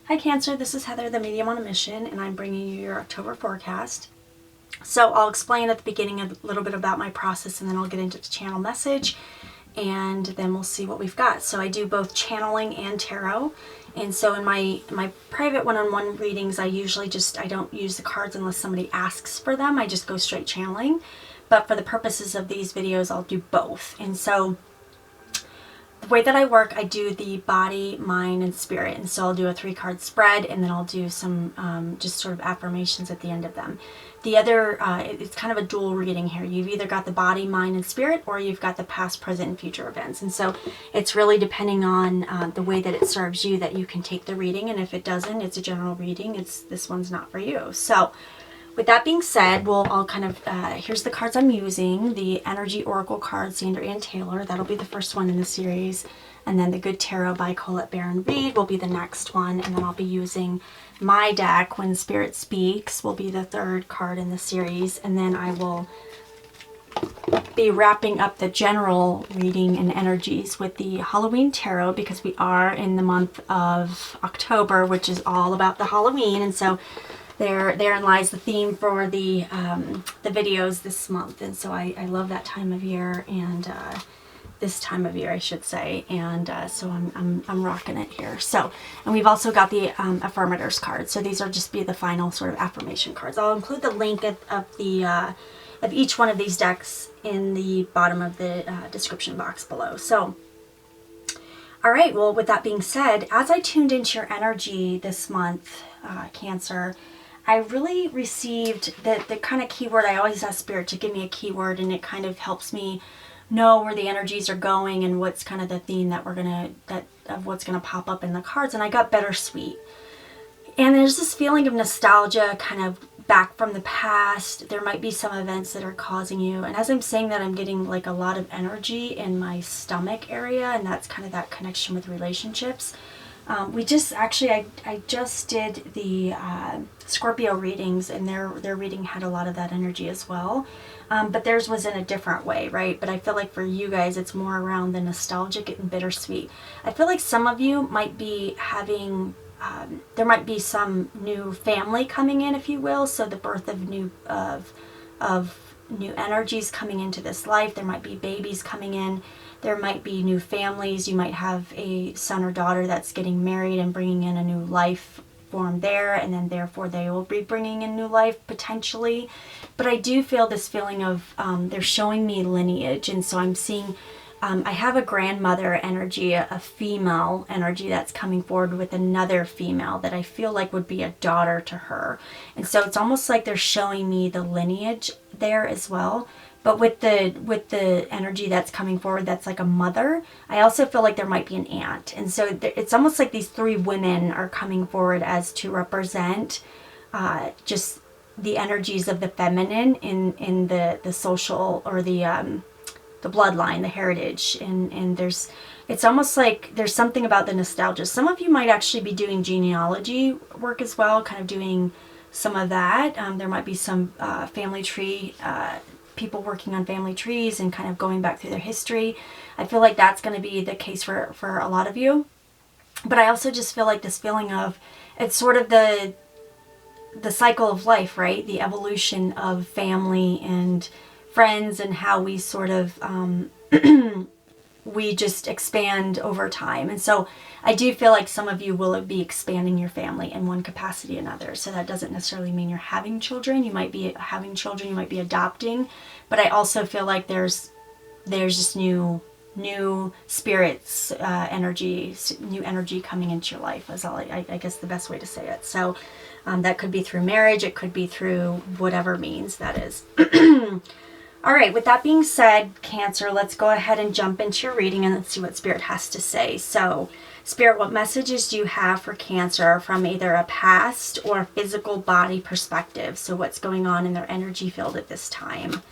Hi Cancer, this is Heather, the medium on a mission, and I'm bringing you your October forecast. So I'll explain at the beginning a little bit about my process, and then I'll get into the channel message, and then we'll see what we've got. So I do both channeling and tarot, and so in my private one-on-one readings, I usually I don't use the cards unless somebody asks for them. I just go straight channeling. But for the purposes of these videos, I'll do both. And so the way that I work, I do the body, mind, and spirit. And so I'll do a 3-card spread, and then I'll do some just sort of affirmations at the end of them. The other, it's kind of a dual reading here. You've either got the body, mind, and spirit, or you've got the past, present, and future events. And so it's really depending on the way that it serves you that you can take the reading. And if it doesn't, it's a general reading. This one's not for you. So with that being said, I'll kind of, here's the cards I'm using. The Energy Oracle card, Sandra Ann Taylor. That'll be the first one in the series. And then the Good Tarot by Colette Baron Reed will be the next one. And then I'll be using my deck, When Spirit Speaks, will be the 3rd card in the series. And then I will be wrapping up the general reading and energies with the Halloween Tarot, because we are in the month of October, which is all about the Halloween. And so therein lies the theme for the videos this month, and so I love that time of year, and this time of year I should say, and so I'm rocking it here. So, and we've also got the affirmators card. So these are just be the final sort of affirmation cards. I'll include the link of each one of these decks in the bottom of the description box below. So. All right, well, with that being said, as I tuned into your energy this month, Cancer, I really received the kind of keyword. I always ask Spirit to give me a keyword, and it kind of helps me know where the energies are going and what's kind of the theme that of what's gonna pop up in the cards. And I got bittersweet. And there's this feeling of nostalgia, kind of back from the past. There might be some events that are causing you. And as I'm saying that, I'm getting like a lot of energy in my stomach area, and that's kind of that connection with relationships. I just did the Scorpio readings, and their reading had a lot of that energy as well. But theirs was in a different way, right? But I feel like for you guys, it's more around the nostalgic and bittersweet. I feel like some of you might be having, there might be some new family coming in, if you will. So the birth of new energies coming into this life. There might be babies coming in. There might be new families. You might have a son or daughter that's getting married and bringing in a new life form there, and then therefore they will be bringing in new life potentially. But I do feel this feeling of they're showing me lineage, and so I'm seeing I have a grandmother energy, a female energy that's coming forward with another female that I feel like would be a daughter to her. And so it's almost like they're showing me the lineage there as well. But with the energy that's coming forward, that's like a mother, I also feel like there might be an aunt. And so it's almost like these 3 women are coming forward as to represent just the energies of the feminine in the social, or the bloodline, the heritage. And it's almost like there's something about the nostalgia. Some of you might actually be doing genealogy work as well, kind of doing some of that. There might be some family tree people working on family trees and kind of going back through their history. I feel like that's going to be the case for a lot of you. But I also just feel like this feeling of, it's sort of the cycle of life, right? The evolution of family and friends, and how we sort of we just expand over time. And so I do feel like some of you will be expanding your family in one capacity or another. So that doesn't necessarily mean you're having children. You might be having children, you might be adopting, but I also feel like there's just new spirits, energy, new energy coming into your life, is all I guess the best way to say it. So that could be through marriage, it could be through whatever means that is. All right, with that being said, Cancer, let's go ahead and jump into your reading, and let's see what Spirit has to say. So, Spirit, what messages do you have for Cancer from either a past or a physical body perspective? So what's going on in their energy field at this time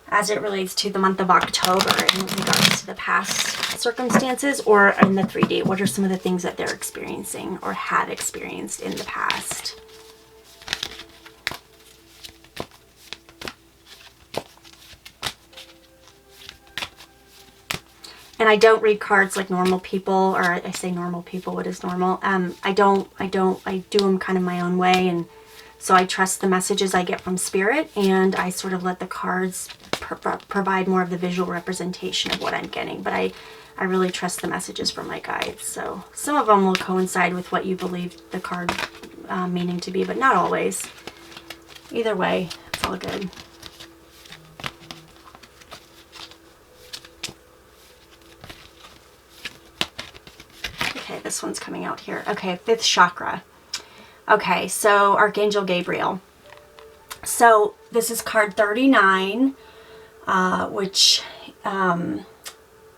as it relates to the month of October in regards to the past circumstances, or in the 3D? What are some of the things that they're experiencing or have experienced in the past? And I don't read cards like normal people, or I say normal people, what is normal? I do them kind of my own way. And so I trust the messages I get from spirit, and I sort of let the cards provide more of the visual representation of what I'm getting. But I really trust the messages from my guides. So some of them will coincide with what you believe the card meaning to be, but not always. Either way, it's all good. Okay, this one's coming out here. Okay, 5th chakra. Okay, so Archangel Gabriel. So this is card 39, which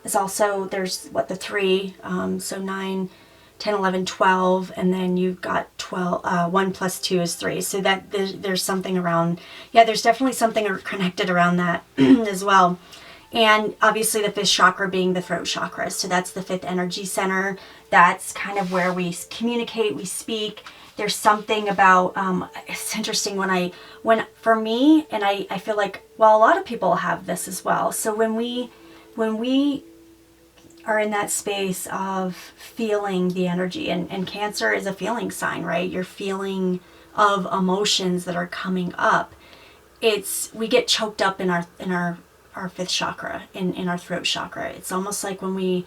is also, there's what, the 3, so 9, 10, 11, 12, and then you've got 12, 1 plus 2 is 3. So that there's something around, yeah, there's definitely something connected around that as well. And obviously the 5th chakra being the throat chakra. So that's the 5th energy center. That's kind of where we communicate, we speak. There's something about, it's interesting when for me, and I feel like, well, a lot of people have this as well. So when we are in that space of feeling the energy, and Cancer is a feeling sign, right? Your feeling of emotions that are coming up. We get choked up in our 5th chakra, in our throat chakra. It's almost like when we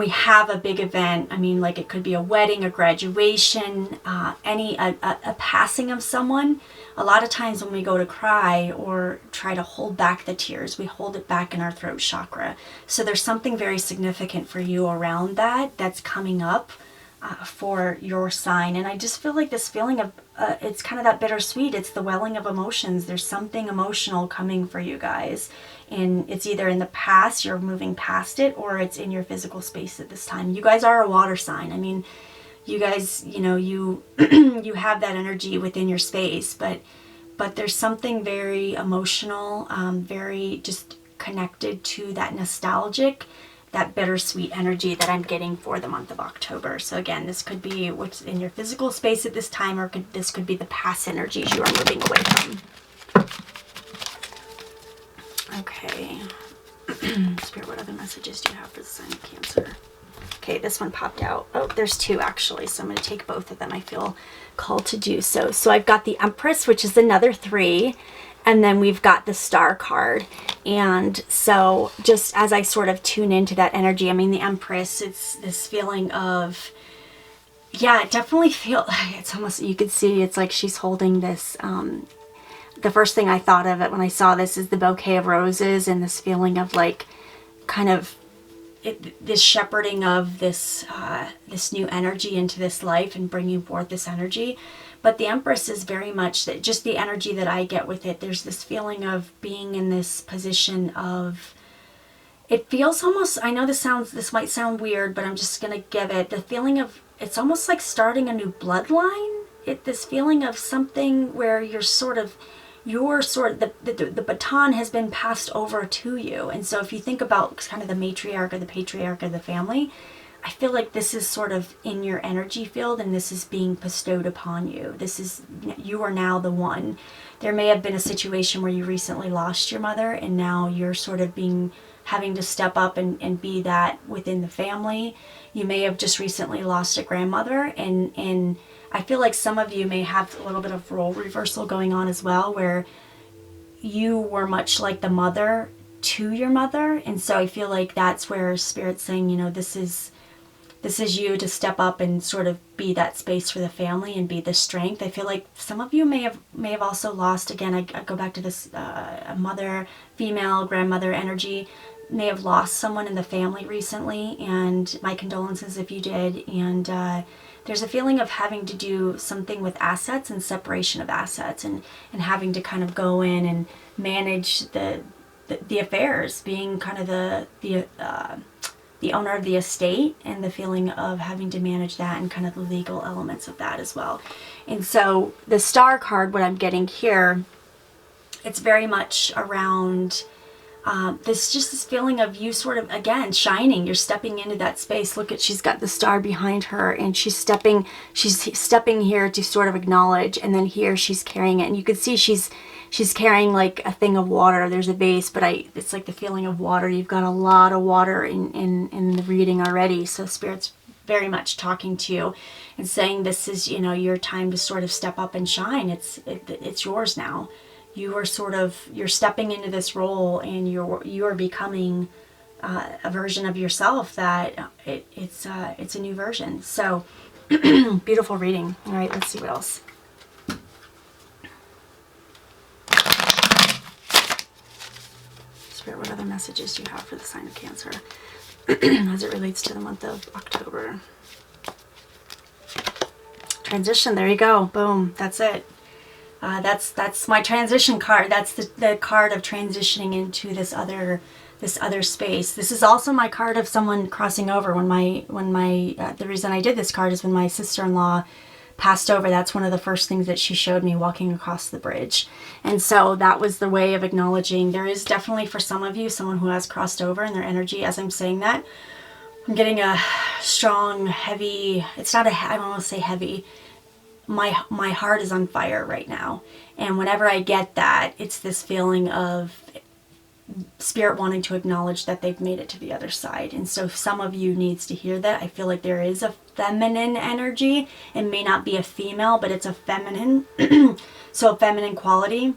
have a big event, I mean, like it could be a wedding, a graduation, a passing of someone. A lot of times when we go to cry or try to hold back the tears, we hold it back in our throat chakra. So there's something very significant for you around that's coming up for your sign. And I just feel like this feeling of, it's kind of that bittersweet. It's the welling of emotions. There's something emotional coming for you guys. And it's either in the past, you're moving past it, or it's in your physical space at this time. You guys are a water sign. I mean, you guys, you you have that energy within your space, but there's something very emotional, very just connected to that nostalgic, that bittersweet energy that I'm getting for the month of October. So again, this could be what's in your physical space at this time, or this could be the past energies you are moving away from. Okay. Spirit, what other messages do you have for the sign of Cancer? Okay, this one popped out. Oh, there's 2 actually, so I'm going to take both of them. I feel called to do so. So I've got the Empress, which is another 3, and then we've got the Star card. And so just as I sort of tune into that energy, I mean, the Empress, it's this feeling of, yeah, it definitely it's almost, you could see, it's like she's holding this, the first thing I thought of it when I saw this is the bouquet of roses, and this feeling of like kind of this shepherding of this new energy into this life and bringing forth this energy. But the Empress is very much that, just the energy that I get with it. There's this feeling of being in this position of, it feels almost, I know this might sound weird, but I'm just going to give it the feeling of, it's almost like starting a new bloodline. This feeling of something where the baton has been passed over to you. And so if you think about kind of the matriarch or the patriarch of the family, I feel like this is sort of in your energy field, and this is being bestowed upon you. You are now the one. There may have been a situation where you recently lost your mother, and now you're sort of having to step up and be that within the family. You may have just recently lost a grandmother, and I feel like some of you may have a little bit of role reversal going on as well, where you were much like the mother to your mother. And so I feel like that's where Spirit's saying, this is you to step up and sort of be that space for the family and be the strength. I feel like some of you may have also lost, again, I go back to this a mother, female, grandmother energy, may have lost someone in the family recently, and my condolences if you did. And there's a feeling of having to do something with assets and separation of assets, and having to kind of go in and manage the affairs, being kind of the owner of the estate, and the feeling of having to manage that and kind of the legal elements of that as well. And so the Star card, what I'm getting here, it's very much around this feeling of you sort of, again, shining. You're stepping into that space. Look at, she's got the star behind her, and she's stepping here to sort of acknowledge, and then here she's carrying it. And you can see she's carrying like a thing of water. There's a vase, but it's like the feeling of water. You've got a lot of water in the reading already. So Spirit's very much talking to you and saying this is, you know, your time to sort of step up and shine. It's yours now. You're stepping into this role, and you are becoming a version of yourself that it's a new version. So beautiful reading. All right, let's see what else. Spirit, what other messages do you have for the sign of Cancer as it relates to the month of October? Transition, there you go. Boom, that's it. That's my transition card. That's the card of transitioning into this other space. This is also my card of someone crossing over. The reason I did this card is when my sister-in-law passed over. That's one of the first things that she showed me, walking across the bridge. And so that was the way of acknowledging. There is definitely, for some of you, someone who has crossed over in their energy. As I'm saying that, I'm getting a strong, heavy, it's not I don't want to say heavy. My heart is on fire right now. And whenever I get that, it's this feeling of Spirit wanting to acknowledge that they've made it to the other side. And so some of you needs to hear that. I feel like there is a feminine energy. It may not be a female, but it's a feminine. So a feminine quality.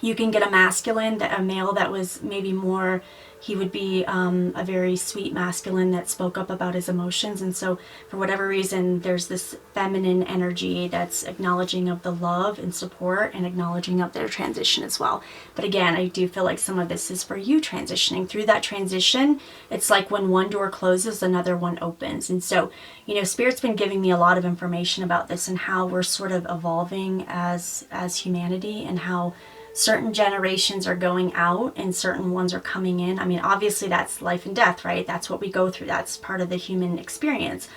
You can get a masculine, a male that was maybe more, he would be a very sweet masculine that spoke up about his emotions. And so for whatever reason, there's this feminine energy that's acknowledging of the love and support and acknowledging of their transition as well. But again, I do feel like some of this is for you transitioning. Through that transition, it's like when one door closes, another one opens. And so, you know, Spirit's been giving me a lot of information about this and how we're sort of evolving as humanity, and how certain generations are going out and certain ones are coming in. I mean, obviously that's life and death, right? That's what we go through. That's part of the human experience.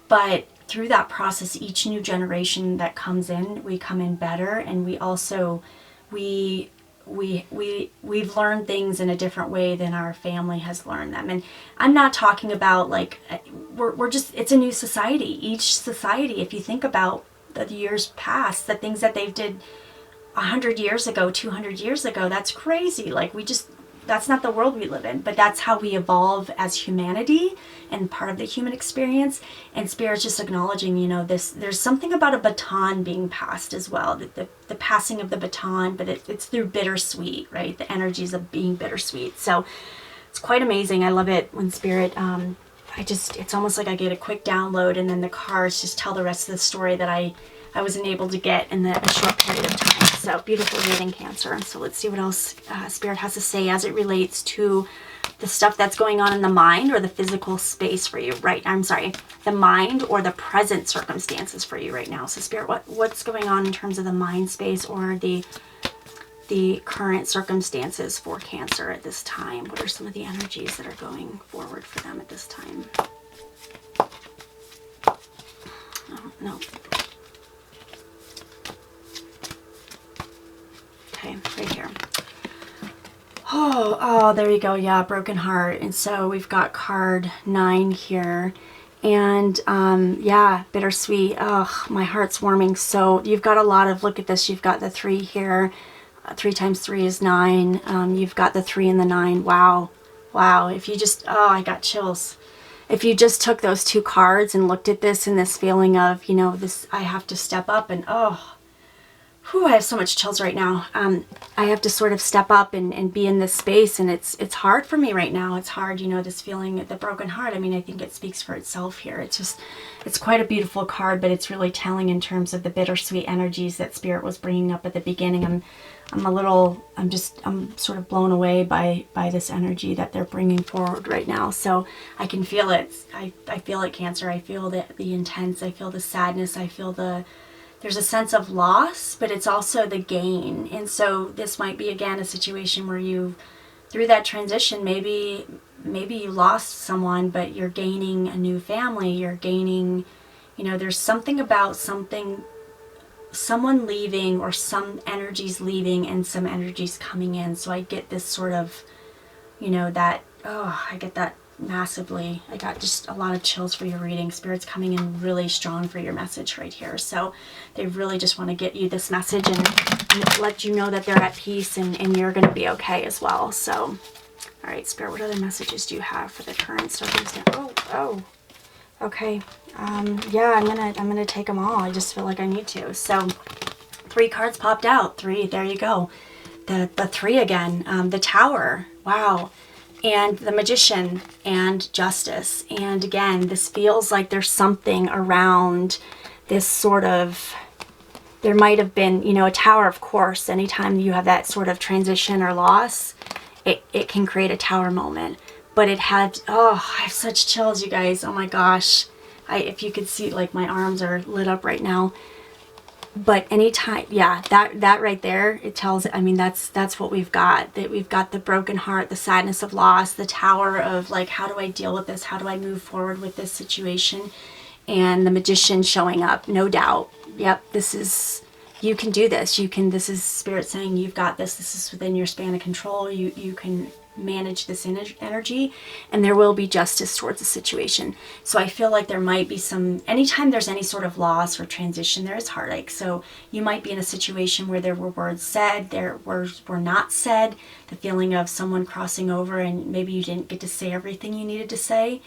But through that process, each new generation that comes in, we come in better, and we also, we've learned things in a different way than our family has learned them. And I'm not talking about like, we're just, it's a new society. Each society, if you think about the years past, the things that they've did 100 years ago, 200 years ago, that's crazy. Like that's not the world we live in, but that's how we evolve as humanity and part of the human experience. And Spirit's just acknowledging, you know, there's something about a baton being passed as well, the passing of the baton, but it's through bittersweet, right? The energies of being bittersweet. So it's quite amazing. I love it when Spirit, it's almost like I get a quick download, and then the cards just tell the rest of the story that I wasn't able to get in a short period of time. So beautiful reading, Cancer. So let's see what else Spirit has to say as it relates to the stuff that's going on in the mind or the physical space for you, right? I'm sorry, the mind or the present circumstances for you right now. So Spirit, what's going on in terms of the mind space or the current circumstances for Cancer at this time? What are some of the energies that are going forward for them at this time? Oh, no. Okay, right here. Oh, there you go. Yeah, broken heart. And so we've got card 9 here. And yeah, bittersweet. Oh, my heart's warming. So you've got a lot of, look at this. You've got the 3 here. 3 times 3 is 9. You've got the 3 and the 9. Wow. Wow. If you just, I got chills. If you just took those 2 cards and looked at this and this feeling of, you know, this, I have to step up and, I have so much chills right now. I have to sort of step up and be in this space, and it's hard for me right now. It's hard, you know, this feeling of the broken heart. I mean, I think it speaks for itself here. It's quite a beautiful card, but it's really telling in terms of the bittersweet energies that Spirit was bringing up at the beginning. I'm sort of blown away by this energy that they're bringing forward right now. So I can feel it. I feel it, Cancer. I feel the intense. I feel the sadness. I feel there's a sense of loss, but it's also the gain. And so this might be, again, a situation where you, through that transition, maybe you lost someone, but you're gaining a new family. You're gaining, you know, there's something about someone leaving or some energies leaving and some energies coming in. So I get this sort of you know, that, oh, I get that massively. I got just a lot of chills for your reading. Spirit's coming in really strong for your message right here. So they really just want to get you this message and let you know that they're at peace and you're going to be okay as well. So, all right, Spirit, what other messages do you have for the current circumstance? Oh, okay. Yeah, I'm gonna take them all. I just feel like I need to. So 3 cards popped out. 3, there you go. The 3 again. The Tower. Wow. And the Magician and Justice. And again, this feels like there's something around this sort of, there might have been, you know, a tower, of course. Anytime you have that sort of transition or loss, it can create a tower moment. But it had, oh, I have such chills, you guys. Oh my gosh. If you could see, like, my arms are lit up right now. But anytime, yeah, that right there, it tells, I mean, that's what we've got. That we've got the broken heart, the sadness of loss, the tower of, like, how do I deal with this? How do I move forward with this situation? And the Magician showing up, no doubt. Yep, this is, you can do this. You can, this is Spirit saying you've got this. This is within your span of control. You can manage this energy, and there will be justice towards the situation. So I feel like there might be some, anytime there's any sort of loss or transition, there is heartache. So you might be in a situation where there were words said, there words were not said, the feeling of someone crossing over and maybe you didn't get to say everything you needed to say,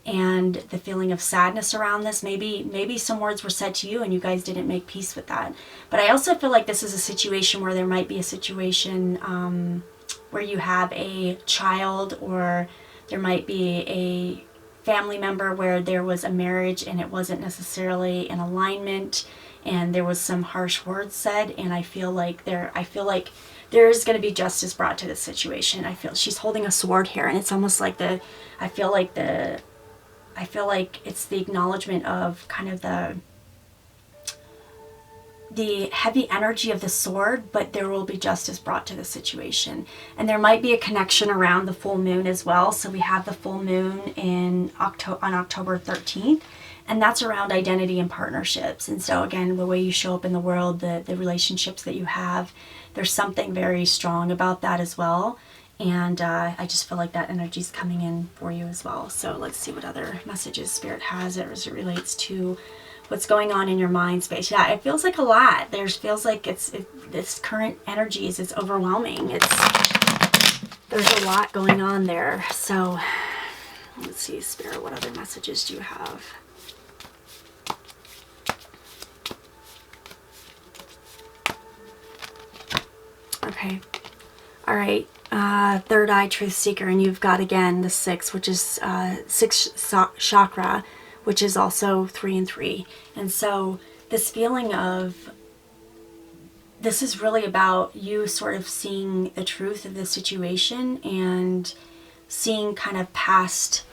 and the feeling of sadness around this. Maybe some words were said to you and you guys didn't make peace with that. But I also feel like this is a situation where there might be a situation where you have a child, or there might be a family member where there was a marriage and it wasn't necessarily in alignment and there was some harsh words said, and I feel like there's going to be justice brought to this situation. I feel she's holding a sword here, and it's almost like I feel like it's the acknowledgement of kind of the heavy energy of the sword, but there will be justice brought to the situation. And there might be a connection around the full moon as well. So we have the full moon on October 13th, and that's around identity and partnerships. And so again, the way you show up in the world, the relationships that you have, there's something very strong about that as well. And I just feel like that energy is coming in for you as well. So let's see what other messages Spirit has as it relates to what's going on in your mind space. Yeah, it feels like a lot. Feels like this current energy it's overwhelming. There's a lot going on there. So let's see, Spirit, what other messages do you have? Okay. All right. Third eye, truth seeker, and you've got again the 6, which is 6 chakra, which is also 3 and 3. And so this feeling of, this is really about you sort of seeing the truth of the situation and seeing kind of past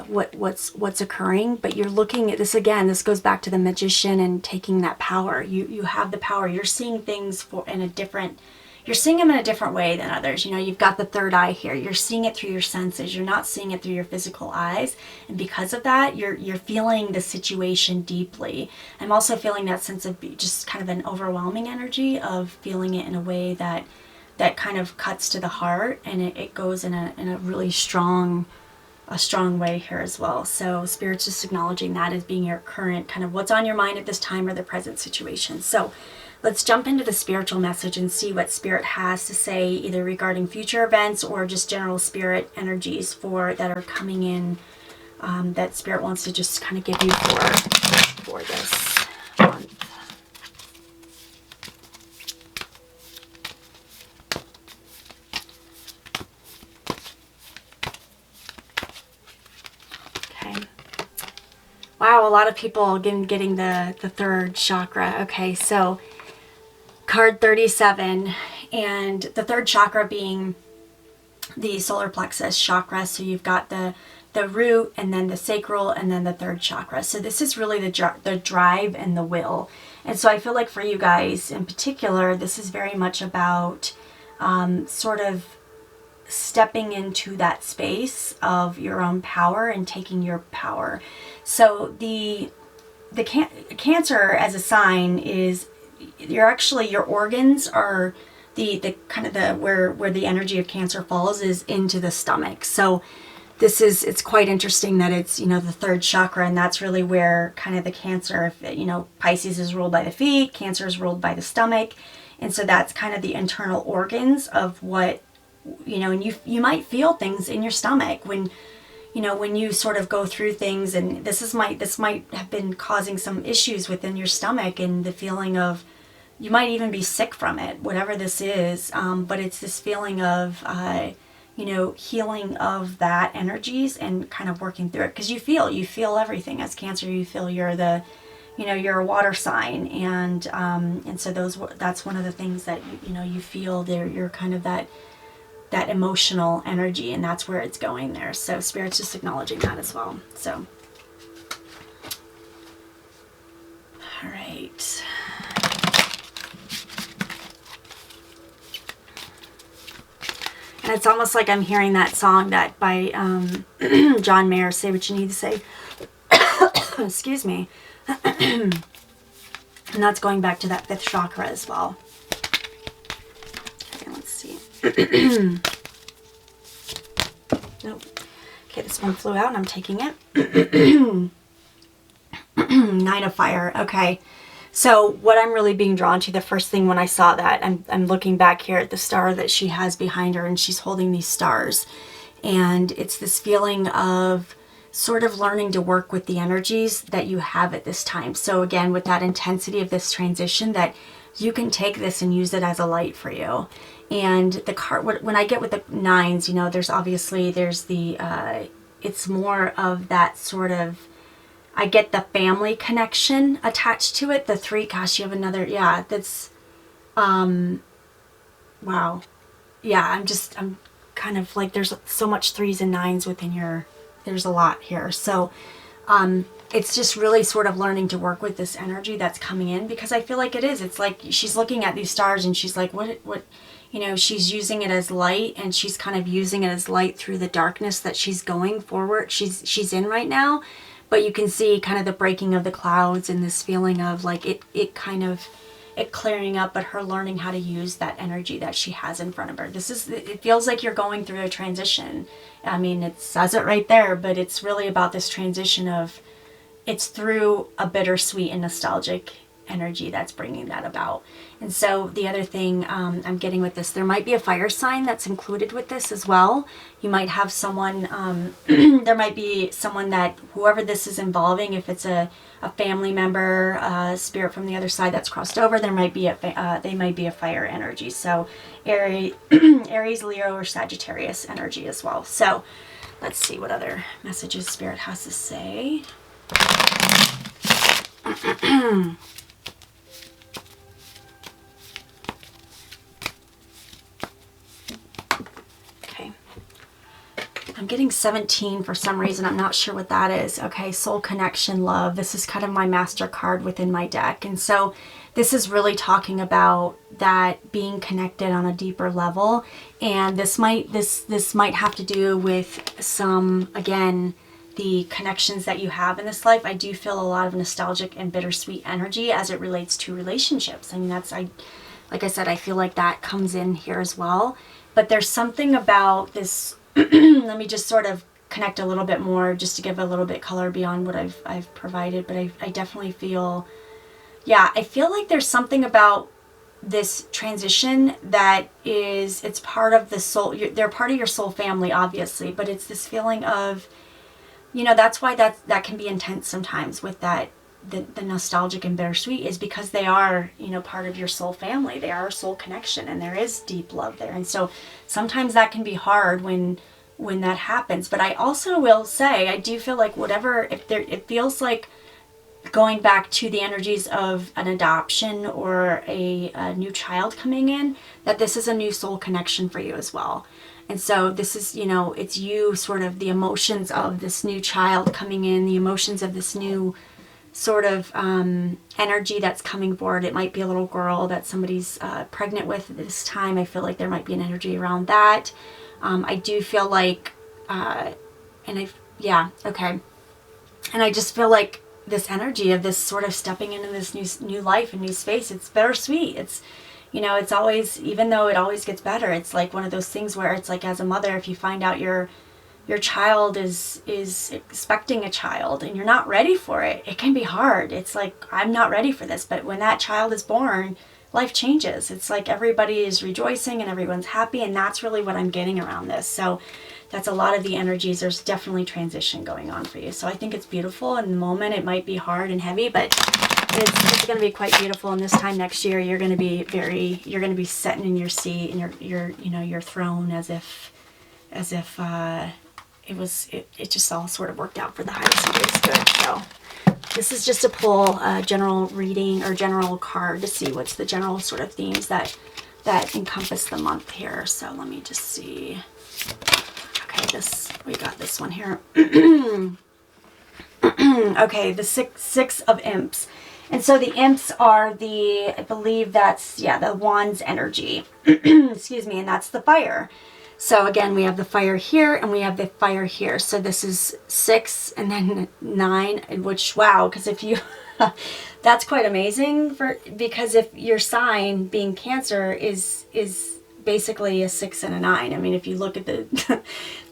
what's occurring. But you're looking at this again, this goes back to the Magician and taking that power. You have the power. You're seeing things you're seeing them in a different way than others. You know, you've got the third eye here. You're seeing it through your senses. You're not seeing it through your physical eyes. And because of that, you're feeling the situation deeply. I'm also feeling that sense of just kind of an overwhelming energy of feeling it in a way that kind of cuts to the heart, and it goes in a really strong way here as well. So Spirit's just acknowledging that as being your current kind of what's on your mind at this time or the present situation. So let's jump into the spiritual message and see what Spirit has to say, either regarding future events or just general Spirit energies that are coming in, that Spirit wants to just kind of give you for this month. Okay. Wow, a lot of people getting the third chakra. Okay, so card 37, and the third chakra being the solar plexus chakra. So you've got the root, and then the sacral, and then the third chakra. So this is really the drive and the will. And so I feel like for you guys in particular, this is very much about sort of stepping into that space of your own power and taking your power. So the Cancer as a sign is, your organs are the kind of the where the energy of Cancer falls is into the stomach. So it's quite interesting that it's, the third chakra, and that's really where kind of the Cancer, Pisces is ruled by the feet, Cancer is ruled by the stomach. And so that's kind of the internal organs of what, and you might feel things in your stomach when you sort of go through things, and this might have been causing some issues within your stomach, and the feeling of, you might even be sick from it, whatever this is. But it's this feeling of, healing of that energies and kind of working through it, because you feel everything as Cancer. You feel you're a water sign, and so that's one of the things that you feel there. You're kind of that emotional energy, and that's where it's going there. So Spirit's just acknowledging that as well. So, all right. And it's almost like I'm hearing that song that by John Mayer, Say What You Need to Say. Excuse me. And that's going back to that 5th chakra as well. Okay, let's see. Nope. Okay, this one flew out and I'm taking it. 9 of Fire. Okay. So what I'm really being drawn to, the first thing when I saw that, I'm looking back here at the star that she has behind her, and she's holding these stars. And it's this feeling of sort of learning to work with the energies that you have at this time. So again, with that intensity of this transition, that you can take this and use it as a light for you. And the card, when I get with the 9s, there's the, it's more of that sort of, I get the family connection attached to it. The 3, gosh, you have another, yeah, that's, wow. Yeah, I'm kind of like, there's so much 3s and 9s within there's a lot here. So, it's just really sort of learning to work with this energy that's coming in, because I feel like it's like she's looking at these stars and she's like, what, she's using it as light, and she's kind of using it as light through the darkness that she's going forward. She's in right now. But you can see kind of the breaking of the clouds and this feeling of like it clearing up, but her learning how to use that energy that she has in front of her. It feels like you're going through a transition. I mean, it says it right there, but it's really about this transition of, it's through a bittersweet and nostalgic energy that's bringing that about. And so the other thing I'm getting with this, there might be a fire sign that's included with this as well. You might have someone, there might be someone that, whoever this is involving, if it's a family member, spirit from the other side that's crossed over, there might be they might be a fire energy. So Aries, Leo, or Sagittarius energy as well. So let's see what other messages Spirit has to say. I'm getting 17 for some reason. I'm not sure what that is. Okay, soul connection, love. This is kind of my master card within my deck. And so this is really talking about that being connected on a deeper level. And this might have to do with some, again, the connections that you have in this life. I do feel a lot of nostalgic and bittersweet energy as it relates to relationships. I mean, like I said, I feel like that comes in here as well. But there's something about this. Let me just sort of connect a little bit more, just to give a little bit color beyond what I've provided. But I definitely feel, I feel like there's something about this transition that it's part of the soul. They're part of your soul family, obviously, but it's this feeling of, that's why that can be intense sometimes with that. The nostalgic and bittersweet is because they are, part of your soul family. They are a soul connection, and there is deep love there. And so sometimes that can be hard when that happens. But I also will say, I do feel like it feels like going back to the energies of an adoption or a new child coming in, that this is a new soul connection for you as well. And so this is, it's you, sort of the emotions of this new child coming in, the emotions of this new sort of energy that's coming forward. It might be a little girl that somebody's pregnant with at this time. I feel like there might be an energy around that. I do feel like, okay. And I just feel like this energy of this sort of stepping into this new life and new space, it's bittersweet. you know, it's always, even though it always gets better, it's like one of those things where it's like, as a mother, if you find out your child is expecting a child and you're not ready for it, it can be hard. It's like, I'm not ready for this. But when that child is born, life changes. It's like everybody is rejoicing and everyone's happy, and that's really what I'm getting around this. So that's a lot of the energies. There's definitely transition going on for you. So I think it's beautiful. In the moment, it might be hard and heavy, but it's going to be quite beautiful. And this time next year, you're going to be sitting in your seat and your throne as if it just all sort of worked out for the highest and greatest good. So this is just a pull general reading or general card to see what's the general sort of themes that encompass the month here. So let me just see. Okay, we got this one here. Okay, the six of imps. And so the imps are I believe that's, the wands energy. Excuse me, and that's the fire. So again, we have the fire here and we have the fire here. So this is 6 and then 9, which, wow, because if you, that's quite amazing because if your sign being Cancer is basically a 6 and a 9. I mean, if you look at the,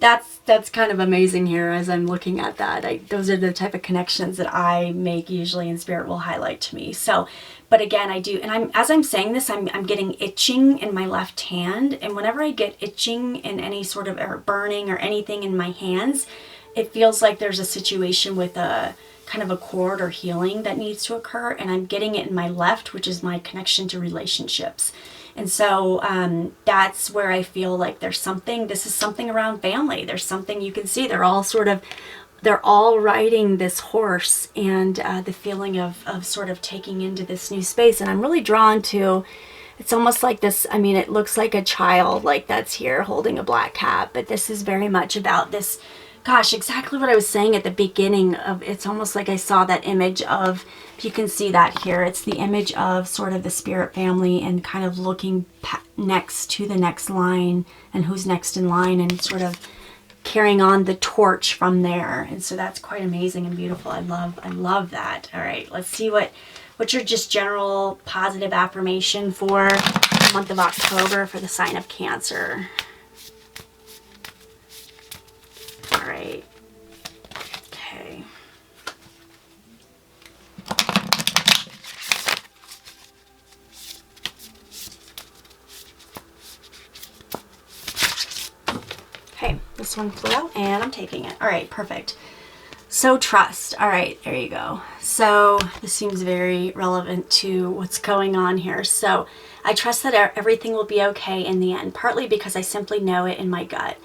that's kind of amazing here as I'm looking at that. Those are the type of connections that I make usually, and Spirit will highlight to me. So, but again, I do, and as I'm saying this, I'm getting itching in my left hand, and whenever I get itching in any sort of, or burning or anything in my hands, it feels like there's a situation with a kind of a cord or healing that needs to occur, and I'm getting it in my left, which is my connection to relationships. And so that's where I feel like this is something around family. There's something you can see. They're all riding this horse, and the feeling of sort of taking into this new space. And I'm really drawn to, it's almost like this, I mean, it looks like a child like that's here holding a black cat, but this is very much about this, gosh, exactly what I was saying at the beginning of, it's almost like I saw that image of, if you can see that here, it's the image of sort of the spirit family and kind of looking next to the next line and who's next in line, and sort of carrying on the torch from there. And so that's quite amazing and beautiful. I love that. All right, let's see what's your just general positive affirmation for the month of October for the sign of Cancer. All right. Okay. Okay, this one flew out and I'm taking it. All right, perfect. So trust. All right, there you go. So this seems very relevant to what's going on here. So I trust that everything will be okay in the end, partly because I simply know it in my gut,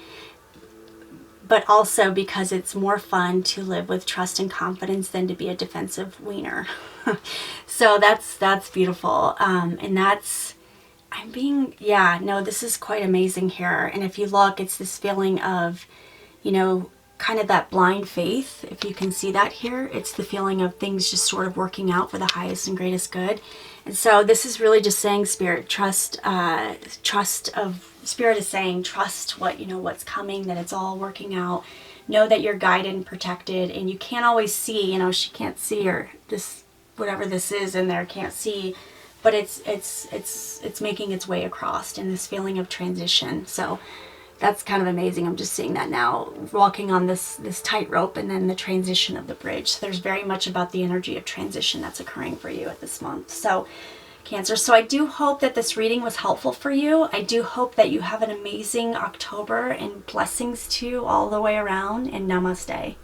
but also because it's more fun to live with trust and confidence than to be a defensive wiener. So that's beautiful. And that's, this is quite amazing here. And if you look, it's this feeling of, kind of that blind faith. If you can see that here, it's the feeling of things just sort of working out for the highest and greatest good. And so this is really just saying, Spirit, Spirit is saying, trust what's coming, that it's all working out. Know that you're guided and protected, and you can't always see, she can't see, or this, whatever this is in there can't see, but it's making its way across in this feeling of transition. So that's kind of amazing. I'm just seeing that now, walking on this tightrope, and then the transition of the bridge. So there's very much about the energy of transition that's occurring for you at this month. So Cancer. So I do hope that this reading was helpful for you. I do hope that you have an amazing October, and blessings to you all the way around, and namaste.